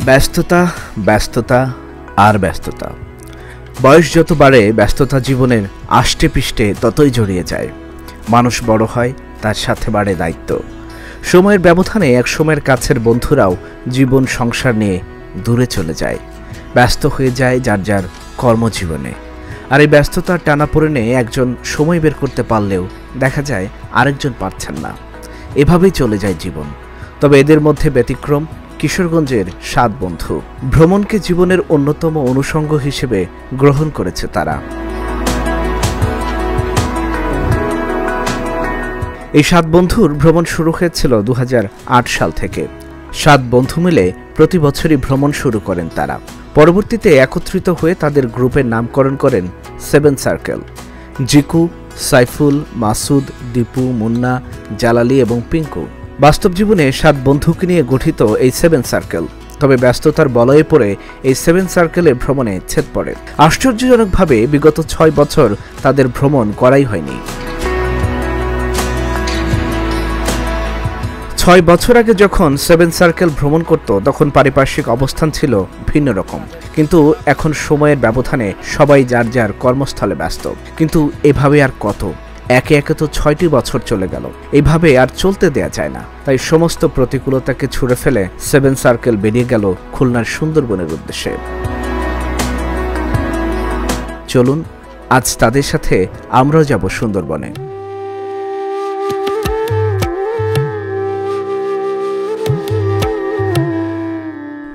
ব্যস্ততা, ব্যস্ততা আর ব্যস্ততা। বয়স যত বাড়ে ব্যস্ততা জীবনের আষ্টে পৃষ্ঠে ততই জড়িয়ে যায়। মানুষ বড় হয়, তার সাথে বাড়ে দায়িত্ব। সময়ের ব্যবধানে এক সময়ের কাছের বন্ধুরাও জীবন সংসার নিয়ে দূরে চলে যায়, ব্যস্ত হয়ে যায় যার যার কর্মজীবনে। আর এই ব্যস্ততার টানাপোড়েনে একজন সময় বের করতে পারলেও দেখা যায় আরেকজন পারছেন না। এভাবেই চলে যায় জীবন। তবে এদের মধ্যে ব্যতিক্রম কিশোরগঞ্জের ৭ বন্ধু। ভ্রমণকে জীবনের অন্যতম অনুষঙ্গ হিসেবে গ্রহণ করেছে তারা। এই ৭ বন্ধুর ভ্রমণ শুরু হয়েছিল ২০০৮ সাল থেকে। ৭ বন্ধু মিলে প্রতি বছরই ভ্রমণ শুরু করেন তারা। পরবর্তীতে একত্রিত হয়ে তাদের গ্রুপের নামকরণ করেন 7 সার্কেল। জিকু, সাইফুল, মাসুদ, দীপু, মুন্না, জালালি এবং পিঙ্কু। বাস্তব জীবনে ৭ বন্ধুকে নিয়ে গঠিত এই 7 সার্কেল। তবে ব্যস্ততার বলয়ে পড়ে এই 7 সার্কেলের ভ্রমণে ছেদ পড়ে। আশ্চর্যজনকভাবে বিগত ৬ বছর তাদের ভ্রমণ করাই হয়নি। ৬ বছর আগে যখন 7 সার্কেল ভ্রমণ করত তখন পারিপার্শ্বিক অবস্থান ছিল ভিন্ন রকম। কিন্তু এখন সময়ের ব্যবধানে সবাই যার যার কর্মস্থলে ব্যস্ত। কিন্তু এভাবে আর কত? একে একে তো ৬টি বছর চলে গেল। এইভাবে আর চলতে দেয়া যায় না। তাই সমস্ত প্রতিকূলতাকে ছুঁড়ে ফেলে 7 সার্কেল বেরিয়ে গেল খুলনার সুন্দরবনের উদ্দেশ্যে। চলুন আজ তাদের সাথে আমরাও যাব সুন্দরবনে।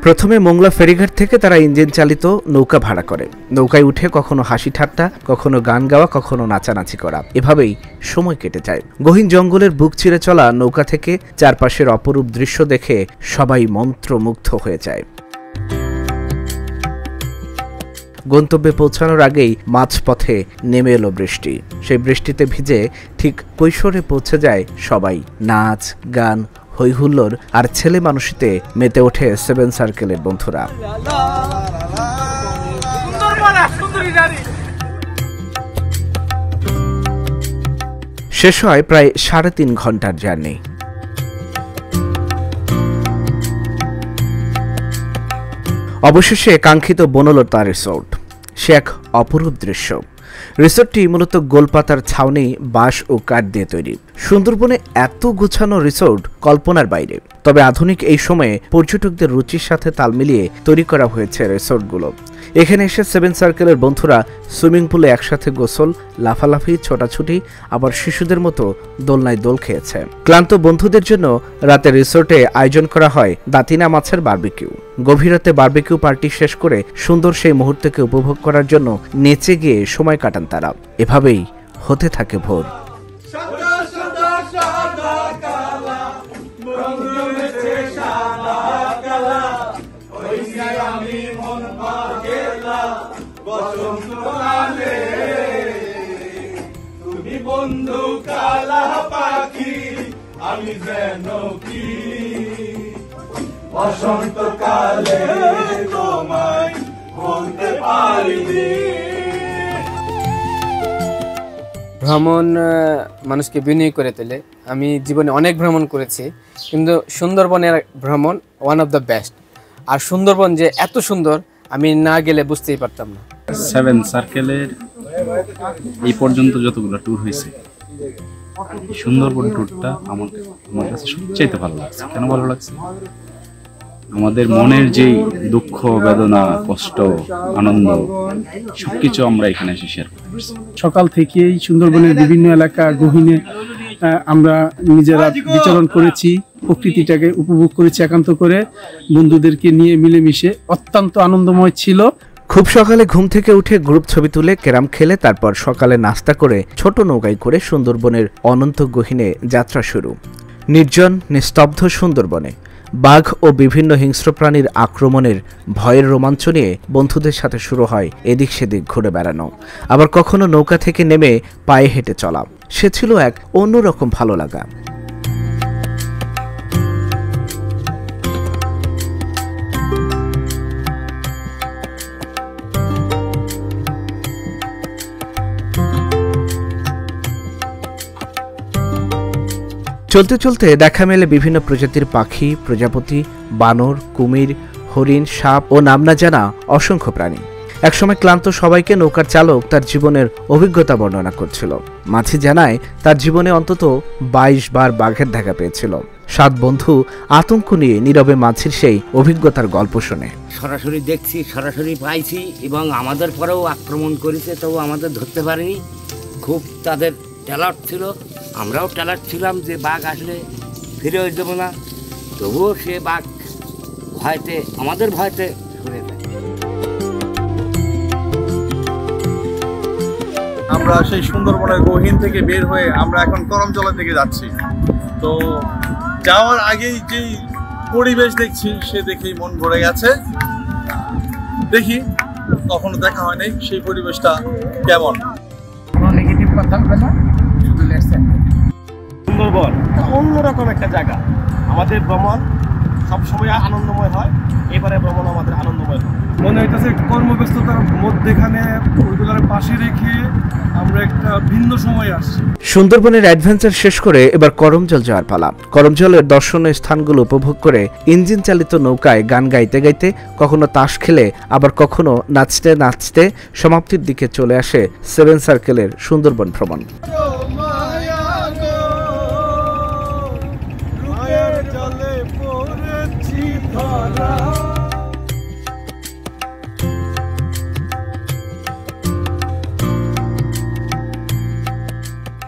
প্রথমে মোংলা ফেরিঘাট থেকে তারা ইঞ্জিন চালিত নৌকা ভাড়া করে। নৌকায় উঠে কখনো হাসি ঠাট্টা, কখনো গান গাওয়া, কখনো নাচানাচি করা, এভাবেই সময় কেটে যায়। গহীন জঙ্গলের বুক চিরে চলা নৌকা থেকে চারপাশের অপরূপ দৃশ্য দেখে সবাই মন্ত্রমুগ্ধ হয়ে যায়। গন্তব্যে পৌঁছানোর আগেই মাঝপথে নেমে এলো বৃষ্টি। সেই বৃষ্টিতে ভিজে ঠিক কৈশোরে পৌঁছে যায় সবাই। নাচ, গান, হইহুল্লোড় আর ছেলে মানুষিতে মেতে ওঠে 7 সার্কেলের বন্ধুরা। শেষ হয় প্রায় ৩.৫ ঘন্টার জার্নি। অবশেষে কাঙ্ক্ষিত বনলতা রিসোর্ট। সে এক অপরূপ দৃশ্য। রিসোর্টটি মূলত গোলপাতার ছাউনি, বাঁশ ও কাঠ দিয়ে তৈরি। সুন্দরবনে এত গোছানো রিসোর্ট কল্পনার বাইরে। তবে আধুনিক এই সময়ে পর্যটকদের রুচির সাথে তাল মিলিয়ে তৈরি করা হয়েছে রিসোর্টগুলো। এখানে এসে 7 সার্কেলের বন্ধুরা সুইমিং পুলে একসাথে গোসল, লাফালাফি, ছোটাছুটি, আবার শিশুদের মতো দোলনায় দোল খেয়েছে। ক্লান্ত বন্ধুদের জন্য রাতে রিসোর্টে আয়োজন করা হয় দাতিনা মাছের বারবিকিউ। গভীর রাতে বারবিকিউ পার্টি শেষ করে সুন্দর সেই মুহূর্তকে উপভোগ করার জন্য নেচে গিয়ে সময় কাটান তারা। এভাবেই হতে থাকে ভোর। বন্ধু কালা পাখি আমি যেন কি বসন্ত কালে তোমায় বলতে পারিনি। ভ্রমণ মানুষকে বিনয়ী করে তোলে। আমি জীবনে অনেক ভ্রমণ করেছি, কিন্তু সুন্দরবনের ভ্রমণ ওয়ান অফ দ্য বেস্ট। আর সুন্দরবন যে এত সুন্দর আমি না গেলে বুঝতেই পারতাম না। 7 সার্কেলের এই পর্যন্ত যতগুলো ট্যুর হয়েছে, সুন্দরবন ট্যুরটা আমার কাছে সবচেয়ে ভালো লাগছে। কেন ভালো লাগছে? আমাদের মনের যেই দুঃখ, বেদনা, কষ্ট, আনন্দ সবকিছু আমরা এখানে এসে শেয়ার করতে পারছি। সকাল থেকেই সুন্দরবনের বিভিন্ন এলাকা গহীনে আমরা নিজেরা বিচরণ করেছি, প্রকৃতিটাকে উপভোগ করেছি একান্ত করে, বন্ধুদেরকে নিয়ে মিলেমিশে অত্যন্ত আনন্দময় ছিল। খুব সকালে ঘুম থেকে উঠে গ্রুপ ছবি তুলে, ক্যারাম খেলে, তারপর সকালে নাস্তা করে ছোট নৌকায় করে সুন্দরবনের অনন্ত গহীনে যাত্রা শুরু। নির্জন নিস্তব্ধ সুন্দরবনে বাঘ ও বিভিন্ন হিংস্র প্রাণীর আক্রমণের ভয়ের রোমাঞ্চ নিয়ে বন্ধুদের সাথে শুরু হয় এদিক সেদিক ঘুরে বেড়ানো। আবার কখনো নৌকা থেকে নেমে পায়ে হেঁটে চলা। সে ছিল এক অন্যরকম ভালো লাগা। চলতে চলতে দেখা মেলে বিভিন্ন প্রজাতির পাখি, প্রজাপতি, বানর, কুমির, হরিণ, সাপ ও নাম না জানা অসংখ্য প্রাণী। একসময় ক্লান্ত সবাইকে নৌকার চালক তার জীবনের অভিজ্ঞতা বর্ণনা করছিল। মাঝি জানায় তার জীবনে অন্তত 22 বার বাঘের দেখা পেয়েছিল। 7 বন্ধু আতঙ্ক নিয়ে নীরবে মাঝির সেই অভিজ্ঞতার গল্প শোনে। সরাসরি দেখছি, সরাসরি পাইছি এবং আমাদের পরেও আক্রমণ করেছে, তবু আমাদের ধরতে পারিনি। খুব তাদের ট্যালার্ট ছিল, আমরাও ট্যালার্ট ছিলাম যে বাঘ আসলে ফিরে দেবো না, তবুও সে বাঘ ভয়তে, আমাদের ভয়তে সরে যায়। আমরা সেই সুন্দরবনের গহীন থেকে বের হয়ে আমরা এখন করমজলের দিকে যাচ্ছি। তো যাওয়ার আগেই যেই পরিবেশ দেখছি সে দেখেই মন ভরে গেছে। দেখি, কখনো দেখা হয় নাই সেই পরিবেশটা কেমন। নেগেটিভ কথা হবে না, শুধু লেসেন। সুন্দরবন অন্যরকম একটা জায়গা। আমাদের ভ্রমণ সবসময় আনন্দময় হয়, এবারে ভ্রমণ আমাদের আনন্দময় হয়। মনে হইতেছে কর্মব্যস্ততার মধ্যেখানে ওইগুলোর পাশে রেখে আমরা একটা ভিন্ন সময় আসছি। সুন্দরবনের অ্যাডভেঞ্চার শেষ করে এবার করমজল যাওয়ার পালা। করমজলের দর্শনীয় স্থানগুলো উপভোগ করে ইঞ্জিন চালিত নৌকায় গান গাইতে গাইতে, কখনো তাস খেলে, আবার কখনো নাচতে নাচতে সমাপ্তির দিকে চলে আসে 7 সার্কেলের সুন্দরবন ভ্রমণ।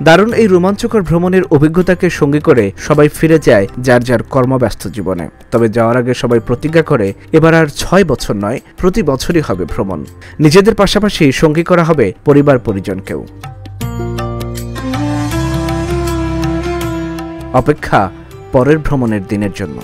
দারুণ এই রোমাঞ্চকর ভ্রমণের অভিজ্ঞতাকে সঙ্গী করে সবাই ফিরে যায় যার যার কর্মব্যস্ত জীবনে। তবে যাওয়ার আগে সবাই প্রতিজ্ঞা করে এবার আর 6 বছর নয়, প্রতি বছরই হবে ভ্রমণ। নিজেদের পাশাপাশি সঙ্গী করা হবে পরিবার পরিজনকেও। অপেক্ষা পরের ভ্রমণের দিনের জন্য।